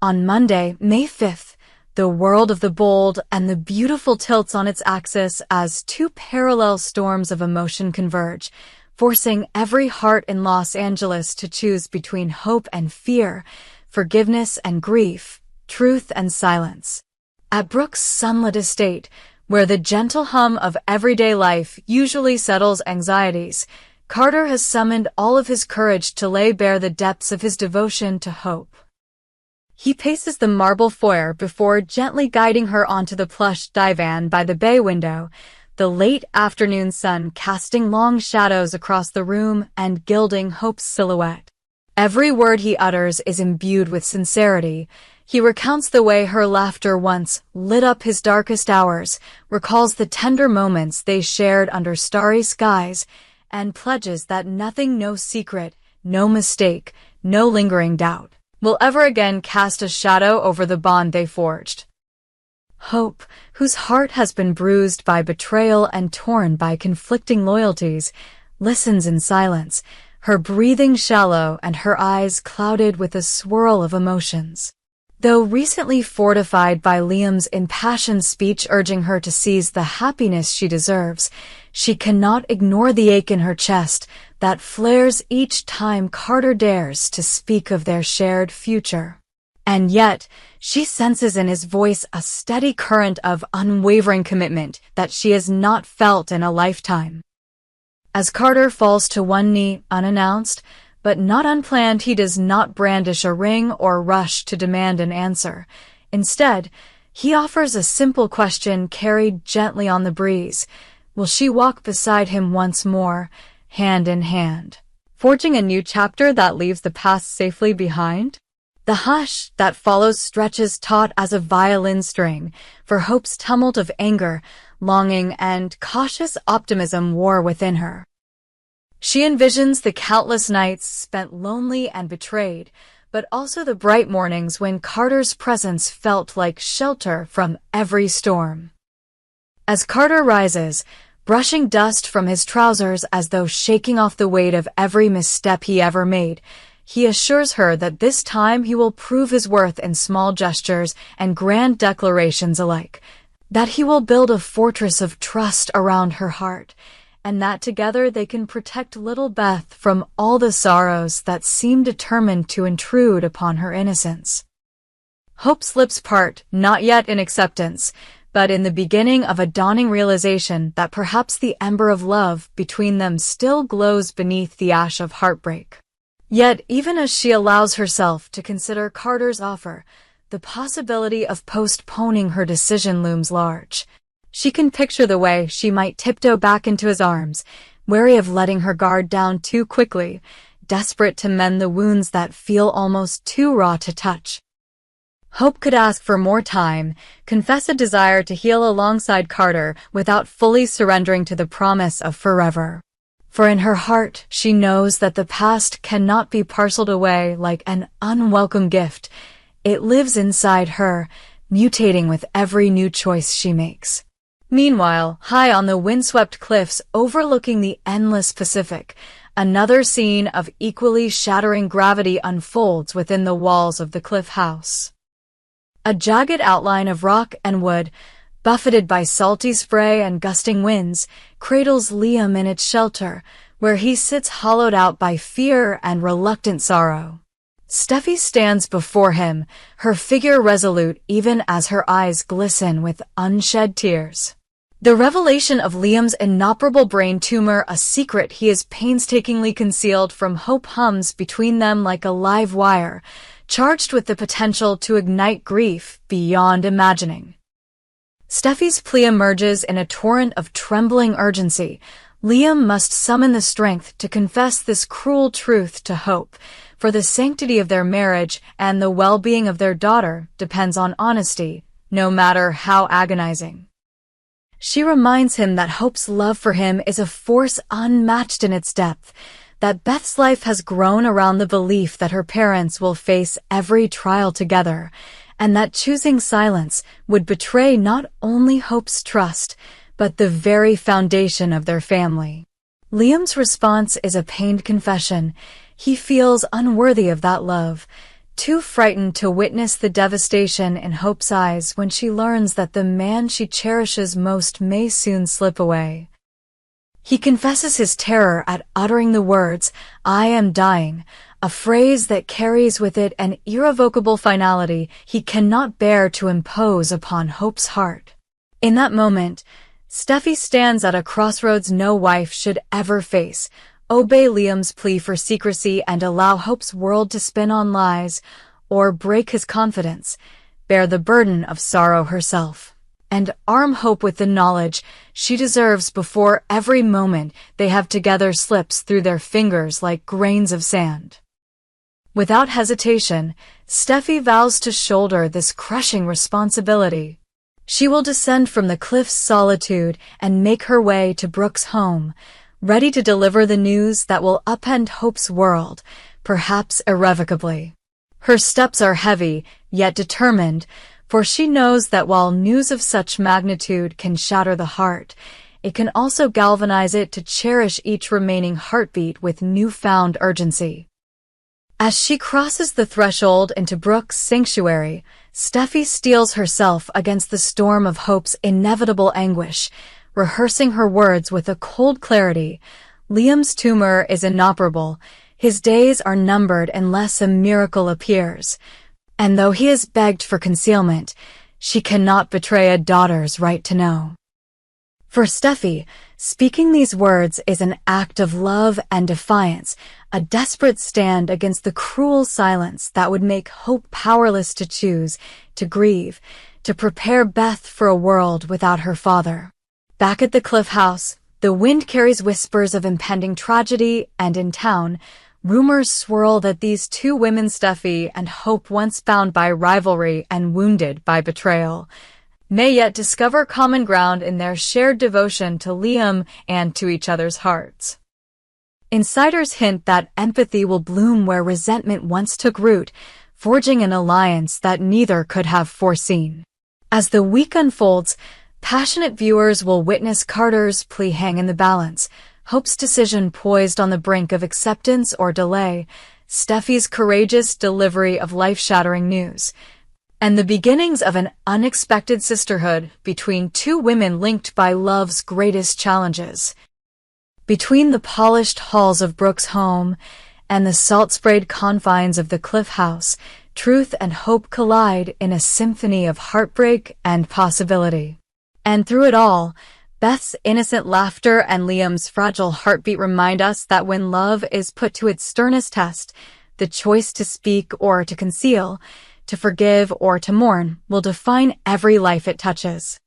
On Monday, May 5th, the world of the bold and the beautiful tilts on its axis as two parallel storms of emotion converge, forcing every heart in Los Angeles to choose between hope and fear, forgiveness and grief, truth and silence. At Brooke's sunlit estate, where the gentle hum of everyday life usually settles anxieties, Carter has summoned all of his courage to lay bare the depths of his devotion to hope. He paces the marble foyer before gently guiding her onto the plush divan by the bay window, the late afternoon sun casting long shadows across the room and gilding Hope's silhouette. Every word he utters is imbued with sincerity. He recounts the way her laughter once lit up his darkest hours, recalls the tender moments they shared under starry skies, and pledges that nothing, no secret, no mistake, no lingering doubt, will ever again cast a shadow over the bond they forged. Hope, whose heart has been bruised by betrayal and torn by conflicting loyalties, listens in silence, her breathing shallow and her eyes clouded with a swirl of emotions. Though recently fortified by Liam's impassioned speech urging her to seize the happiness she deserves, she cannot ignore the ache in her chest that flares each time Carter dares to speak of their shared future. And yet, she senses in his voice a steady current of unwavering commitment that she has not felt in a lifetime. As Carter falls to one knee, unannounced, but not unplanned, he does not brandish a ring or rush to demand an answer. Instead, he offers a simple question carried gently on the breeze. Will she walk beside him once more, hand in hand, forging a new chapter that leaves the past safely behind? The hush that follows stretches taut as a violin string, for Hope's tumult of anger, longing, and cautious optimism war within her. She envisions the countless nights spent lonely and betrayed, but also the bright mornings when Carter's presence felt like shelter from every storm. As Carter rises, brushing dust from his trousers as though shaking off the weight of every misstep he ever made, he assures her that this time he will prove his worth in small gestures and grand declarations alike, that he will build a fortress of trust around her heart, and that together they can protect little Beth from all the sorrows that seem determined to intrude upon her innocence. Hope's lips part, not yet in acceptance, but in the beginning of a dawning realization that perhaps the ember of love between them still glows beneath the ash of heartbreak. Yet, even as she allows herself to consider Carter's offer, the possibility of postponing her decision looms large. She can picture the way she might tiptoe back into his arms, wary of letting her guard down too quickly, desperate to mend the wounds that feel almost too raw to touch. Hope could ask for more time, confess a desire to heal alongside Carter without fully surrendering to the promise of forever. For in her heart, she knows that the past cannot be parceled away like an unwelcome gift. It lives inside her, mutating with every new choice she makes. Meanwhile, high on the windswept cliffs overlooking the endless Pacific, another scene of equally shattering gravity unfolds within the walls of the cliff house. A jagged outline of rock and wood, buffeted by salty spray and gusting winds, cradles Liam in its shelter, where he sits hollowed out by fear and reluctant sorrow. Steffi stands before him, her figure resolute even as her eyes glisten with unshed tears. The revelation of Liam's inoperable brain tumor, a secret he has painstakingly concealed from Hope, hums between them like a live wire, charged with the potential to ignite grief beyond imagining. Steffi's plea emerges in a torrent of trembling urgency. Liam must summon the strength to confess this cruel truth to Hope, for the sanctity of their marriage and the well-being of their daughter depends on honesty, no matter how agonizing. She reminds him that Hope's love for him is a force unmatched in its depth, that Beth's life has grown around the belief that her parents will face every trial together, and that choosing silence would betray not only Hope's trust, but the very foundation of their family. Liam's response is a pained confession. He feels unworthy of that love, too frightened to witness the devastation in Hope's eyes when she learns that the man she cherishes most may soon slip away. He confesses his terror at uttering the words, "I am dying," a phrase that carries with it an irrevocable finality he cannot bear to impose upon Hope's heart. In that moment, Steffi stands at a crossroads no wife should ever face: obey Liam's plea for secrecy and allow Hope's world to spin on lies, or break his confidence, bear the burden of sorrow herself, and arm Hope with the knowledge she deserves before every moment they have together slips through their fingers like grains of sand. Without hesitation, Steffi vows to shoulder this crushing responsibility. She will descend from the cliff's solitude and make her way to Brooke's home, ready to deliver the news that will upend Hope's world, perhaps irrevocably. Her steps are heavy, yet determined, for she knows that while news of such magnitude can shatter the heart, it can also galvanize it to cherish each remaining heartbeat with newfound urgency. As she crosses the threshold into Brooke's sanctuary, Steffi steels herself against the storm of Hope's inevitable anguish, rehearsing her words with a cold clarity. Liam's tumor is inoperable, his days are numbered unless a miracle appears, and though he has begged for concealment, she cannot betray a daughter's right to know. For Steffi, speaking these words is an act of love and defiance, a desperate stand against the cruel silence that would make Hope powerless to choose, to grieve, to prepare Beth for a world without her father. Back at the Cliff House, the wind carries whispers of impending tragedy, and in town, rumors swirl that these two women, Steffi and Hope, once bound by rivalry and wounded by betrayal, may yet discover common ground in their shared devotion to Liam and to each other's hearts. Insiders hint that empathy will bloom where resentment once took root, forging an alliance that neither could have foreseen. As the week unfolds, passionate viewers will witness Carter's plea hang in the balance, Hope's decision poised on the brink of acceptance or delay, Steffi's courageous delivery of life-shattering news, and the beginnings of an unexpected sisterhood between two women linked by love's greatest challenges. Between the polished halls of Brooke's home and the salt-sprayed confines of the Cliff House, truth and hope collide in a symphony of heartbreak and possibility. And through it all, Beth's innocent laughter and Liam's fragile heartbeat remind us that when love is put to its sternest test, the choice to speak or to conceal, to forgive or to mourn, will define every life it touches.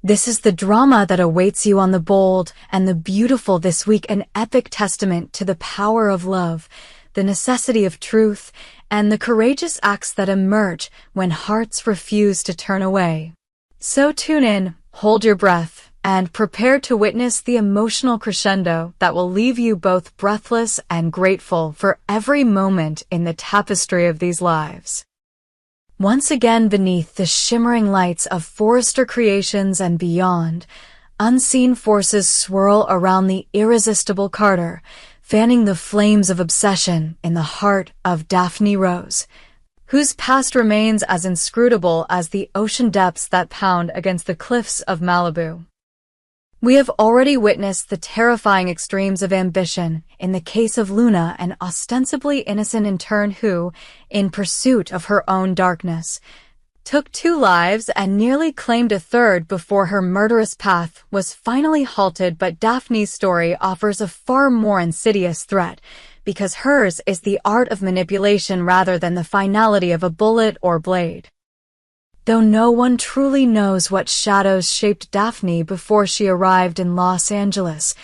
This is the drama that awaits you on The Bold and the Beautiful this week, an epic testament to the power of love, the necessity of truth, and the courageous acts that emerge when hearts refuse to turn away. So tune in, hold your breath, and prepare to witness the emotional crescendo that will leave you both breathless and grateful for every moment in the tapestry of these lives. Once again, beneath the shimmering lights of Forrester Creations and beyond, unseen forces swirl around the irresistible Carter, fanning the flames of obsession in the heart of Daphne Rose, whose past remains as inscrutable as the ocean depths that pound against the cliffs of Malibu. We have already witnessed the terrifying extremes of ambition in the case of Luna, an ostensibly innocent intern who, in pursuit of her own darkness, took 2 lives and nearly claimed a third before her murderous path was finally halted. But Daphne's story offers a far more insidious threat, because hers is the art of manipulation rather than the finality of a bullet or blade. Though no one truly knows what shadows shaped Daphne before she arrived in Los Angeles,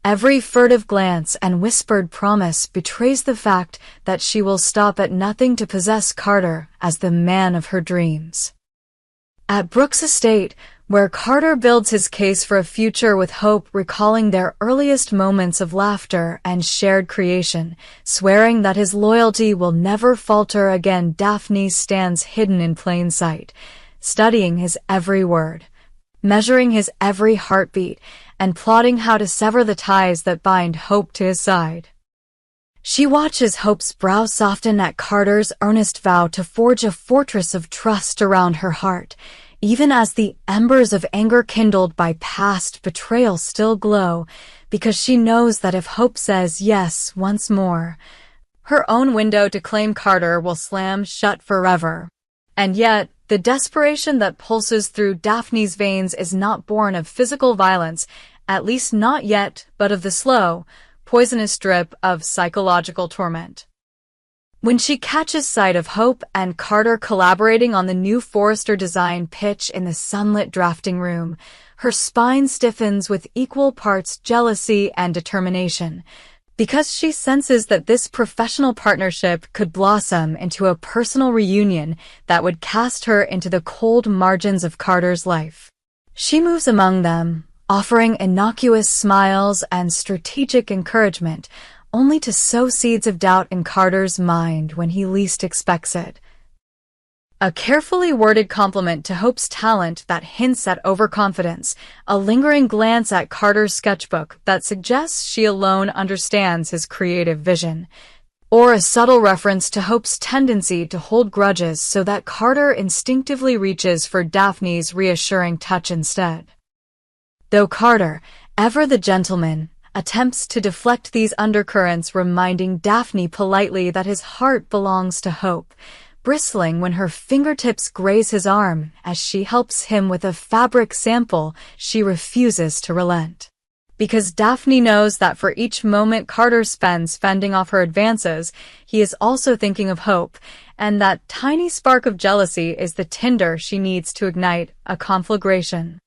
every furtive glance and whispered promise betrays the fact that she will stop at nothing to possess Carter as the man of her dreams. At Brooke's estate, where Carter builds his case for a future with hope, recalling their earliest moments of laughter and shared creation, swearing that his loyalty will never falter again, Daphne stands hidden in plain sight, studying his every word, measuring his every heartbeat, and plotting how to sever the ties that bind Hope to his side. She watches Hope's brow soften at Carter's earnest vow to forge a fortress of trust around her heart, even as the embers of anger kindled by past betrayal still glow, because she knows that if Hope says yes once more, her own window to claim Carter will slam shut forever. And yet, the desperation that pulses through Daphne's veins is not born of physical violence, at least not yet, but of the slow, poisonous drip of psychological torment. When she catches sight of Hope and Carter collaborating on the new Forrester design pitch in the sunlit drafting room, her spine stiffens with equal parts jealousy and determination, because she senses that this professional partnership could blossom into a personal reunion that would cast her into the cold margins of Carter's life. She moves among them, offering innocuous smiles and strategic encouragement, only to sow seeds of doubt in Carter's mind when he least expects it. A carefully worded compliment to Hope's talent that hints at overconfidence, a lingering glance at Carter's sketchbook that suggests she alone understands his creative vision, or a subtle reference to Hope's tendency to hold grudges so that Carter instinctively reaches for Daphne's reassuring touch instead. Though Carter, ever the gentleman, attempts to deflect these undercurrents, reminding Daphne politely that his heart belongs to Hope, bristling when her fingertips graze his arm as she helps him with a fabric sample, she refuses to relent. Because Daphne knows that for each moment Carter spends fending off her advances, he is also thinking of Hope, and that tiny spark of jealousy is the tinder she needs to ignite a conflagration.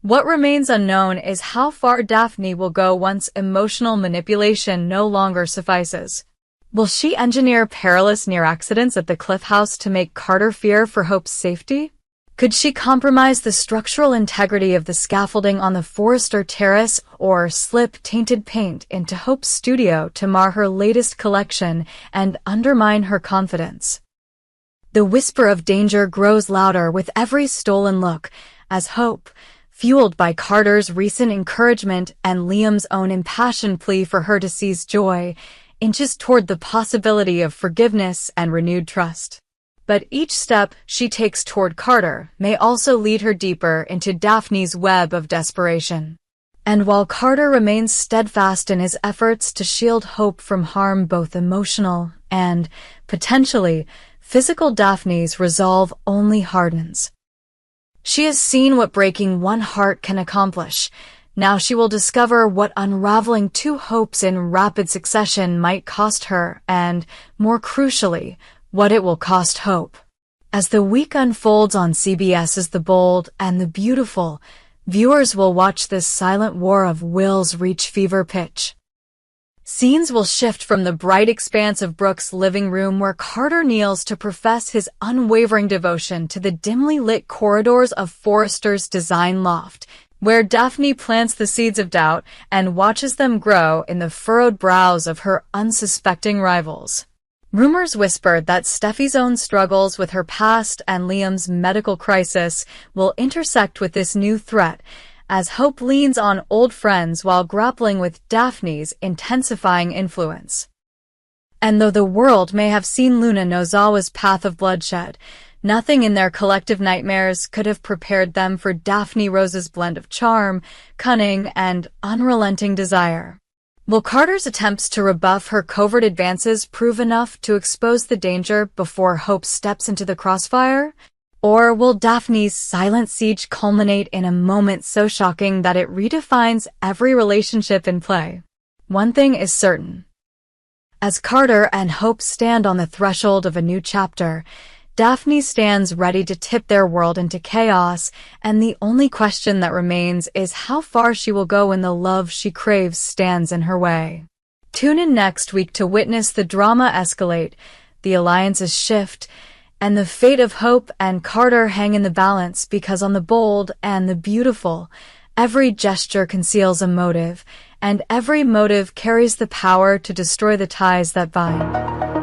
What remains unknown is how far Daphne will go once emotional manipulation no longer suffices. Will she engineer perilous near accidents at the Cliff House to make Carter fear for Hope's safety? Could she compromise the structural integrity of the scaffolding on the Forrester terrace or slip tainted paint into Hope's studio to mar her latest collection and undermine her confidence? The whisper of danger grows louder with every stolen look, as Hope, fueled by Carter's recent encouragement and Liam's own impassioned plea for her to seize joy, inches toward the possibility of forgiveness and renewed trust. But each step she takes toward Carter may also lead her deeper into Daphne's web of desperation. And while Carter remains steadfast in his efforts to shield Hope from harm, both emotional and, potentially, physical, Daphne's resolve only hardens. She has seen what breaking one heart can accomplish. Now she will discover what unraveling two hopes in rapid succession might cost her and, more crucially, what it will cost Hope. As the week unfolds on CBS's The Bold and the Beautiful, viewers will watch this silent war of wills reach fever pitch. Scenes will shift from the bright expanse of Brooke's living room where Carter kneels to profess his unwavering devotion to the dimly lit corridors of Forrester's design loft, where Daphne plants the seeds of doubt and watches them grow in the furrowed brows of her unsuspecting rivals. Rumors whisper that Steffi's own struggles with her past and Liam's medical crisis will intersect with this new threat, as Hope leans on old friends while grappling with Daphne's intensifying influence. And though the world may have seen Luna Nozawa's path of bloodshed, nothing in their collective nightmares could have prepared them for Daphne Rose's blend of charm, cunning, and unrelenting desire. Will Carter's attempts to rebuff her covert advances prove enough to expose the danger before Hope steps into the crossfire? Or will Daphne's silent siege culminate in a moment so shocking that it redefines every relationship in play? One thing is certain. As Carter and Hope stand on the threshold of a new chapter, Daphne stands ready to tip their world into chaos, and the only question that remains is how far she will go when the love she craves stands in her way. Tune in next week to witness the drama escalate, the alliances shift, and the fate of Hope and Carter hang in the balance, because on The Bold and the Beautiful, every gesture conceals a motive, and every motive carries the power to destroy the ties that bind.